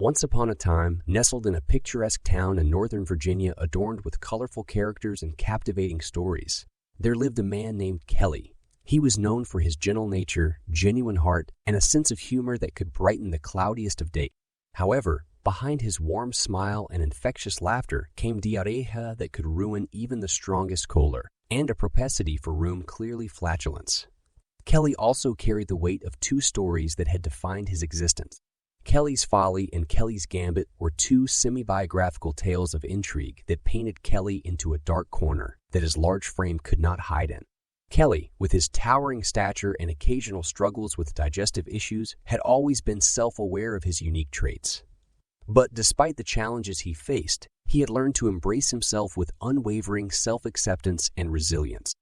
Once upon a time, nestled in a picturesque town in northern Virginia adorned with colorful characters and captivating stories, there lived a man named Kelly. He was known for his gentle nature, genuine heart, and a sense of humor that could brighten the cloudiest of days. However, behind his warm smile and infectious laughter came diarrhea that could ruin even the strongest choler, and a propensity for room clearly flatulence. Kelly also carried the weight of two stories that had defined his existence. Kelly's Folly and Kelly's Gambit were two semi-biographical tales of intrigue that painted Kelly into a dark corner that his large frame could not hide in. Kelly, with his towering stature and occasional struggles with digestive issues, had always been self-aware of his unique traits. But despite the challenges he faced, he had learned to embrace himself with unwavering self-acceptance and resilience.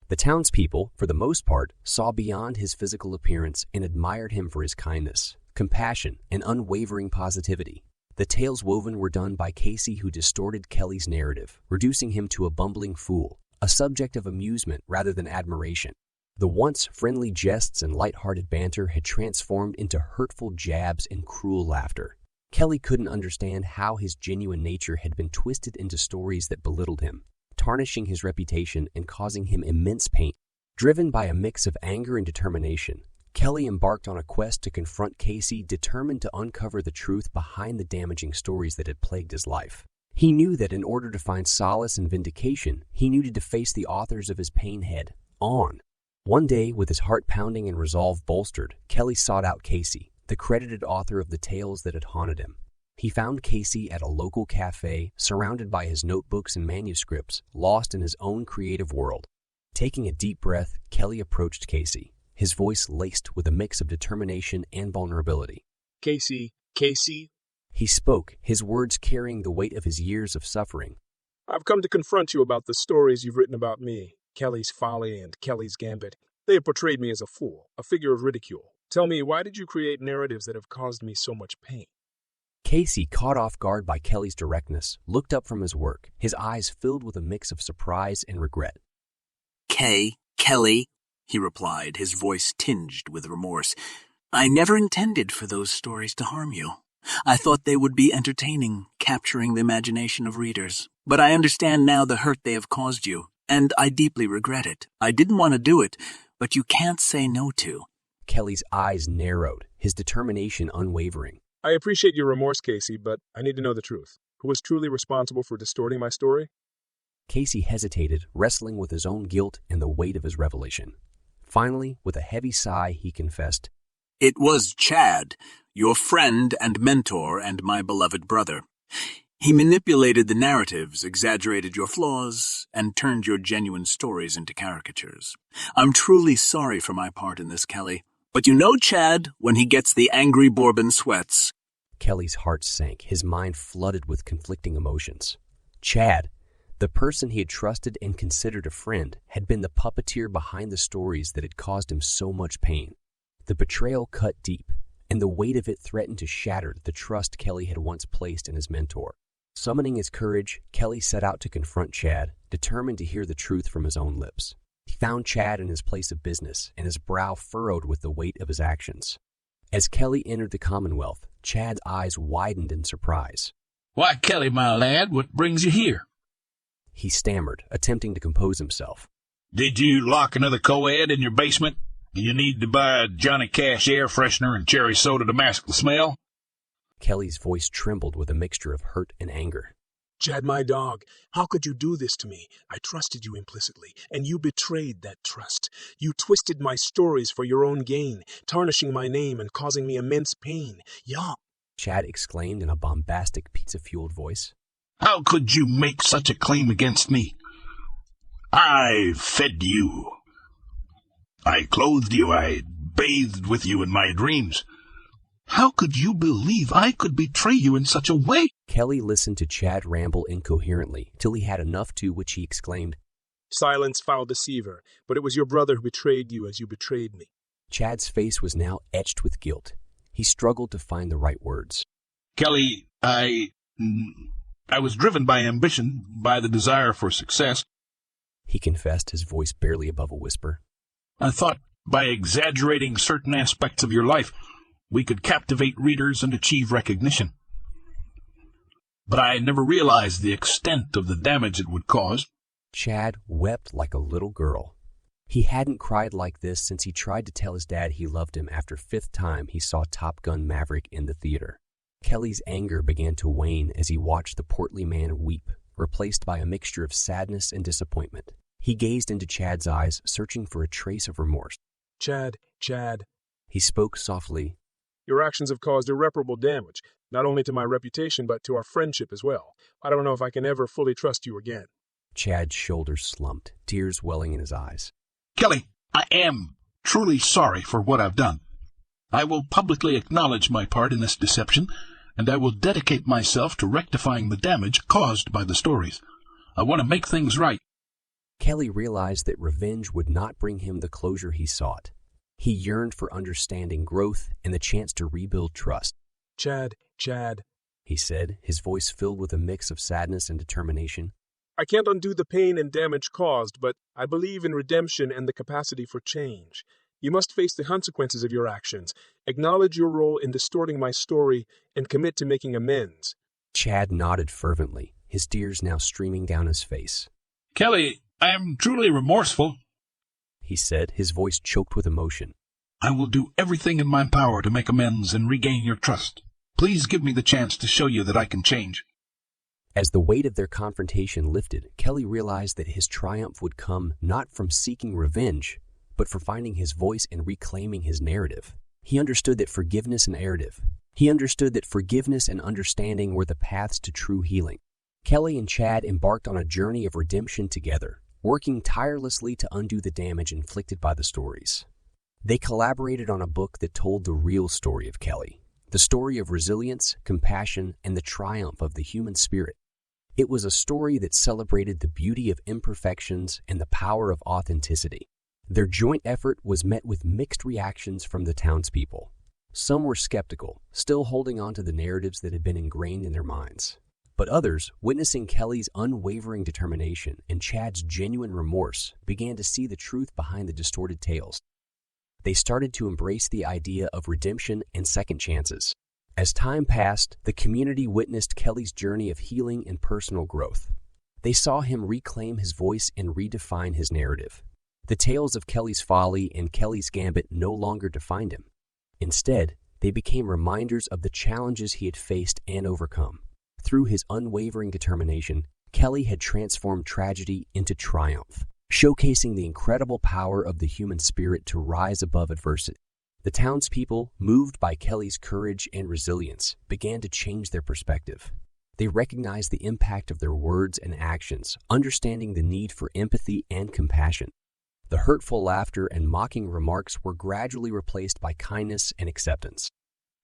The townspeople, for the most part, saw beyond his physical appearance and admired him for his kindness, compassion, and unwavering positivity. The tales woven were done by Casey, who distorted Kelly's narrative, reducing him to a bumbling fool, a subject of amusement rather than admiration. The once friendly jests and light-hearted banter had transformed into hurtful jabs and cruel laughter. Kelly couldn't understand how his genuine nature had been twisted into stories that belittled him, tarnishing his reputation and causing him immense pain. Driven by a mix of anger and determination, Kelly embarked on a quest to confront Casey, determined to uncover the truth behind the damaging stories that had plagued his life. He knew that in order to find solace and vindication, he needed to face the authors of his pain head on. One day, with his heart pounding and resolve bolstered, Kelly sought out Casey, the credited author of the tales that had haunted him. He found Casey at a local cafe, surrounded by his notebooks and manuscripts, lost in his own creative world. Taking a deep breath, Kelly approached Casey, his voice laced with a mix of determination and vulnerability. Casey. He spoke, his words carrying the weight of his years of suffering. I've come to confront you about the stories you've written about me, Kelly's Folly and Kelly's Gambit. They have portrayed me as a fool, a figure of ridicule. Tell me, why did you create narratives that have caused me so much pain? Casey, caught off guard by Kelly's directness, looked up from his work, his eyes filled with a mix of surprise and regret. Kelly, he replied, his voice tinged with remorse. I never intended for those stories to harm you. I thought they would be entertaining, capturing the imagination of readers. But I understand now the hurt they have caused you, and I deeply regret it. I didn't want to do it, but you can't say no to. Kelly's eyes narrowed, his determination unwavering. I appreciate your remorse, Casey, but I need to know the truth. Who was truly responsible for distorting my story? Casey hesitated, wrestling with his own guilt and the weight of his revelation. Finally, with a heavy sigh, he confessed, It was Chad, your friend and mentor and my beloved brother. He manipulated the narratives, exaggerated your flaws, and turned your genuine stories into caricatures. I'm truly sorry for my part in this, Kelly. But you know Chad when he gets the angry Bourbon sweats. Kelly's heart sank, his mind flooded with conflicting emotions. Chad, the person he had trusted and considered a friend, had been the puppeteer behind the stories that had caused him so much pain. The betrayal cut deep, and the weight of it threatened to shatter the trust Kelly had once placed in his mentor. Summoning his courage, Kelly set out to confront Chad, determined to hear the truth from his own lips. He found Chad in his place of business, and his brow furrowed with the weight of his actions. As Kelly entered the Commonwealth, Chad's eyes widened in surprise. Why, Kelly, my lad, what brings you here? He stammered, attempting to compose himself. Did you lock another co-ed in your basement? You need to buy a Johnny Cash air freshener and cherry soda to mask the smell? Kelly's voice trembled with a mixture of hurt and anger. Chad, my dog, how could you do this to me? I trusted you implicitly, and you betrayed that trust. You twisted my stories for your own gain, tarnishing my name and causing me immense pain. Yeah, Chad exclaimed in a bombastic, pizza-fueled voice. How could you make such a claim against me? I fed you. I clothed you. I bathed with you in my dreams. How could you believe I could betray you in such a way? Kelly listened to Chad ramble incoherently till he had enough to which he exclaimed, Silence, foul deceiver, but it was your brother who betrayed you as you betrayed me. Chad's face was now etched with guilt. He struggled to find the right words. Kelly, I was driven by ambition, by the desire for success. He confessed, his voice barely above a whisper. I thought by exaggerating certain aspects of your life, we could captivate readers and achieve recognition. but I never realized the extent of the damage it would cause. Chad wept like a little girl. He hadn't cried like this since he tried to tell his dad he loved him after fifth time he saw Top Gun Maverick in the theater. Kelly's anger began to wane as he watched the portly man weep, replaced by a mixture of sadness and disappointment. He gazed into Chad's eyes, searching for a trace of remorse. Chad, He spoke softly. your actions have caused irreparable damage, not only to my reputation but to our friendship as well. I don't know if I can ever fully trust you again. Chad's shoulders slumped, tears welling in his eyes. Kelly, I am truly sorry for what I've done. I will publicly acknowledge my part in this deception, and I will dedicate myself to rectifying the damage caused by the stories. I want to make things right. Kelly realized that revenge would not bring him the closure he sought. He yearned for understanding, growth, and the chance to rebuild trust. Chad, he said, his voice filled with a mix of sadness and determination. I can't undo the pain and damage caused, but I believe in redemption and the capacity for change. You must face the consequences of your actions, acknowledge your role in distorting my story, and commit to making amends. Chad nodded fervently, his tears now streaming down his face. Kelly, I am truly remorseful, he said, his voice choked with emotion. I will do everything in my power to make amends and regain your trust. Please give me the chance to show you that I can change. As the weight of their confrontation lifted, Kelly realized that his triumph would come not from seeking revenge, but for finding his voice and reclaiming his narrative. He understood that forgiveness and understanding were the paths to true healing. Kelly and Chad embarked on a journey of redemption together, working tirelessly to undo the damage inflicted by the stories. They collaborated on a book that told the real story of Kelly, the story of resilience, compassion, and the triumph of the human spirit. It was a story that celebrated the beauty of imperfections and the power of authenticity. Their joint effort was met with mixed reactions from the townspeople. Some were skeptical, still holding on to the narratives that had been ingrained in their minds. But others, witnessing Kelly's unwavering determination and Chad's genuine remorse, began to see the truth behind the distorted tales. They started to embrace the idea of redemption and second chances. As time passed, the community witnessed Kelly's journey of healing and personal growth. They saw him reclaim his voice and redefine his narrative. The tales of Kelly's folly and Kelly's gambit no longer defined him. Instead, they became reminders of the challenges he had faced and overcome. Through his unwavering determination, Kelly had transformed tragedy into triumph, showcasing the incredible power of the human spirit to rise above adversity. The townspeople, moved by Kelly's courage and resilience, began to change their perspective. They recognized the impact of their words and actions, understanding the need for empathy and compassion. The hurtful laughter and mocking remarks were gradually replaced by kindness and acceptance.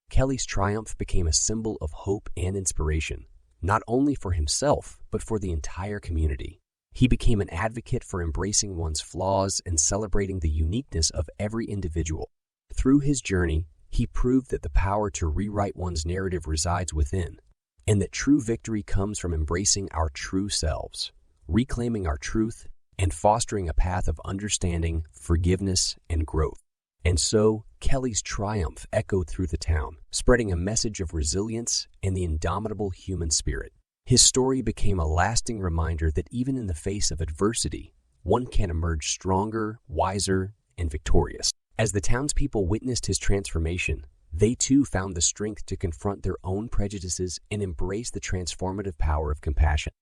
Kelly's triumph became a symbol of hope and inspiration, not only for himself, but for the entire community. He became an advocate for embracing one's flaws and celebrating the uniqueness of every individual. Through his journey, he proved that the power to rewrite one's narrative resides within, and that true victory comes from embracing our true selves, reclaiming our truth, and fostering a path of understanding, forgiveness, and growth. And so, Kelly's triumph echoed through the town, spreading a message of resilience and the indomitable human spirit. His story became a lasting reminder that even in the face of adversity, one can emerge stronger, wiser, and victorious. As the townspeople witnessed his transformation, they too found the strength to confront their own prejudices and embrace the transformative power of compassion.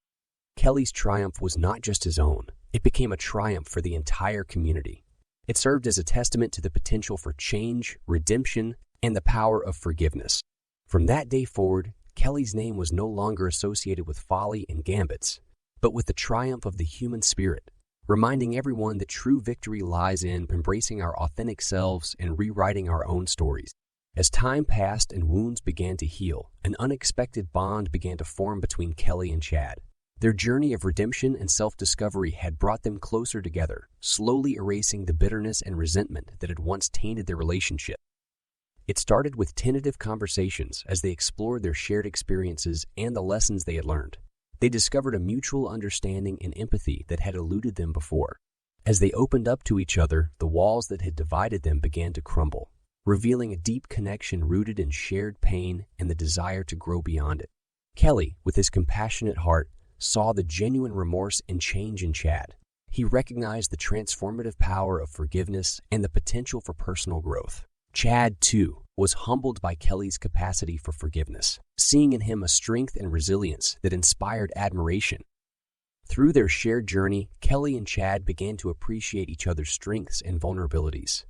Kelly's triumph was not just his own, it became a triumph for the entire community. It served as a testament to the potential for change, redemption, and the power of forgiveness. From that day forward, Kelly's name was no longer associated with folly and gambits, but with the triumph of the human spirit, reminding everyone that true victory lies in embracing our authentic selves and rewriting our own stories. As time passed and wounds began to heal, an unexpected bond began to form between Kelly and Chad. Their journey of redemption and self-discovery had brought them closer together, slowly erasing the bitterness and resentment that had once tainted their relationship. It started with tentative conversations as they explored their shared experiences and the lessons they had learned. They discovered a mutual understanding and empathy that had eluded them before. As they opened up to each other, the walls that had divided them began to crumble, revealing a deep connection rooted in shared pain and the desire to grow beyond it. Kelly, with his compassionate heart, saw the genuine remorse and change in Chad. He recognized the transformative power of forgiveness and the potential for personal growth. Chad, too, was humbled by Kelly's capacity for forgiveness, seeing in him a strength and resilience that inspired admiration. Through their shared journey, Kelly and Chad began to appreciate each other's strengths and vulnerabilities.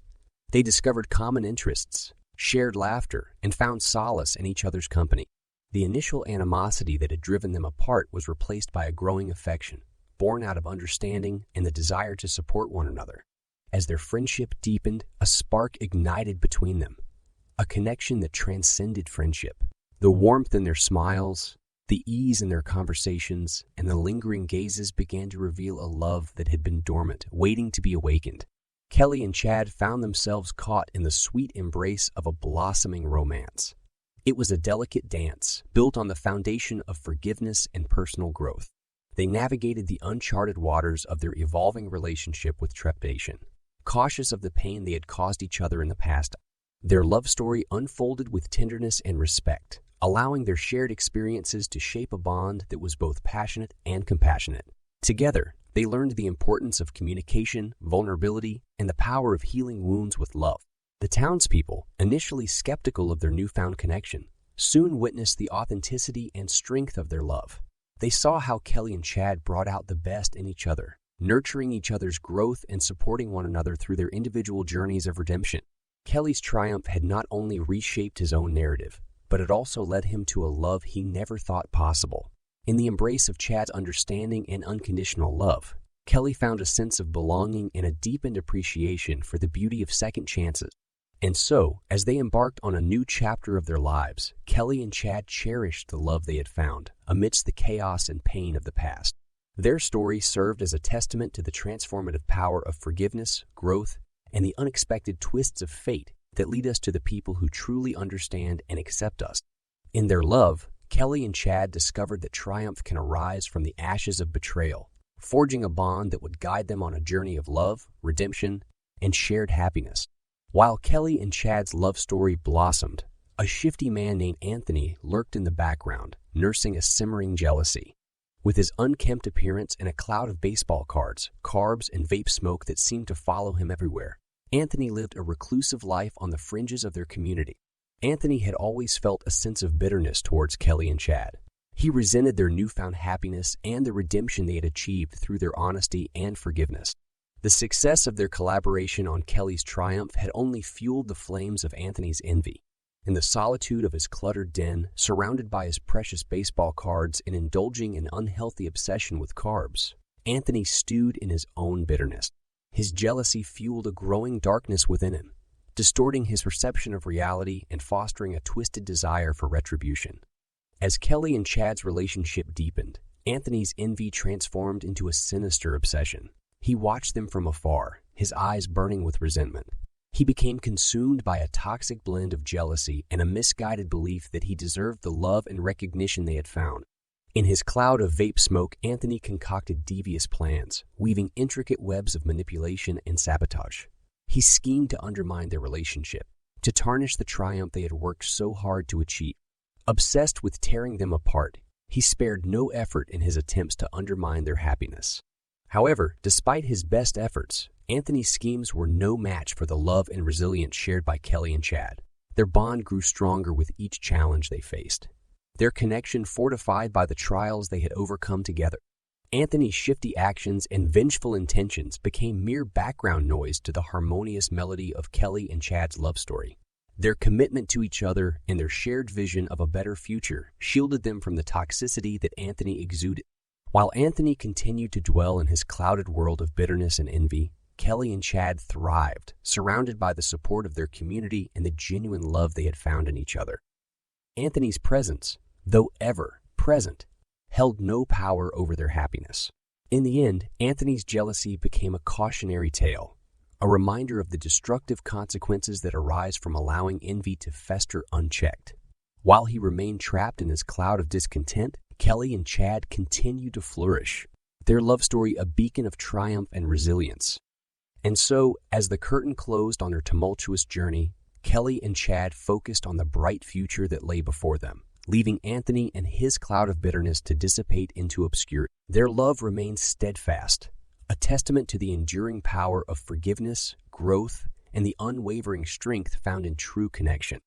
They discovered common interests, shared laughter, and found solace in each other's company. The initial animosity that had driven them apart was replaced by a growing affection, born out of understanding and the desire to support one another. As their friendship deepened, a spark ignited between them, a connection that transcended friendship. The warmth in their smiles, the ease in their conversations, and the lingering gazes began to reveal a love that had been dormant, waiting to be awakened. Kelly and Chad found themselves caught in the sweet embrace of a blossoming romance. It was a delicate dance, built on the foundation of forgiveness and personal growth. They navigated the uncharted waters of their evolving relationship with trepidation, cautious of the pain they had caused each other in the past. Their love story unfolded with tenderness and respect, allowing their shared experiences to shape a bond that was both passionate and compassionate. Together, they learned the importance of communication, vulnerability, and the power of healing wounds with love. The townspeople, initially skeptical of their newfound connection, soon witnessed the authenticity and strength of their love. They saw how Kelly and Chad brought out the best in each other, nurturing each other's growth and supporting one another through their individual journeys of redemption. Kelly's triumph had not only reshaped his own narrative, but it also led him to a love he never thought possible. In the embrace of Chad's understanding and unconditional love, Kelly found a sense of belonging and a deepened appreciation for the beauty of second chances. And so, as they embarked on a new chapter of their lives, Kelly and Chad cherished the love they had found amidst the chaos and pain of the past. Their story served as a testament to the transformative power of forgiveness, growth, and the unexpected twists of fate that lead us to the people who truly understand and accept us. In their love, Kelly and Chad discovered that triumph can arise from the ashes of betrayal, forging a bond that would guide them on a journey of love, redemption, and shared happiness. While Kelly and Chad's love story blossomed, a shifty man named Anthony lurked in the background, nursing a simmering jealousy. With his unkempt appearance and a cloud of baseball cards, carbs, and vape smoke that seemed to follow him everywhere, Anthony lived a reclusive life on the fringes of their community. Anthony had always felt a sense of bitterness towards Kelly and Chad. He resented their newfound happiness and the redemption they had achieved through their honesty and forgiveness. The success of their collaboration on Kelly's triumph had only fueled the flames of Anthony's envy. In the solitude of his cluttered den, surrounded by his precious baseball cards and indulging an unhealthy obsession with carbs, Anthony stewed in his own bitterness. His jealousy fueled a growing darkness within him, distorting his perception of reality and fostering a twisted desire for retribution. As Kelly and Chad's relationship deepened, Anthony's envy transformed into a sinister obsession. He watched them from afar, his eyes burning with resentment. He became consumed by a toxic blend of jealousy and a misguided belief that he deserved the love and recognition they had found. In his cloud of vape smoke, Anthony concocted devious plans, weaving intricate webs of manipulation and sabotage. He schemed to undermine their relationship, to tarnish the triumph they had worked so hard to achieve. Obsessed with tearing them apart, he spared no effort in his attempts to undermine their happiness. However, despite his best efforts, Anthony's schemes were no match for the love and resilience shared by Kelly and Chad. Their bond grew stronger with each challenge they faced, their connection fortified by the trials they had overcome together. Anthony's shifty actions and vengeful intentions became mere background noise to the harmonious melody of Kelly and Chad's love story. Their commitment to each other and their shared vision of a better future shielded them from the toxicity that Anthony exuded. While Anthony continued to dwell in his clouded world of bitterness and envy, Kelly and Chad thrived, surrounded by the support of their community and the genuine love they had found in each other. Anthony's presence, though ever present, held no power over their happiness. In the end, Anthony's jealousy became a cautionary tale, a reminder of the destructive consequences that arise from allowing envy to fester unchecked. While he remained trapped in his cloud of discontent, Kelly and Chad continued to flourish, their love story a beacon of triumph and resilience. And so, as the curtain closed on their tumultuous journey, Kelly and Chad focused on the bright future that lay before them, leaving Anthony and his cloud of bitterness to dissipate into obscurity. Their love remains steadfast, a testament to the enduring power of forgiveness, growth, and the unwavering strength found in true connection.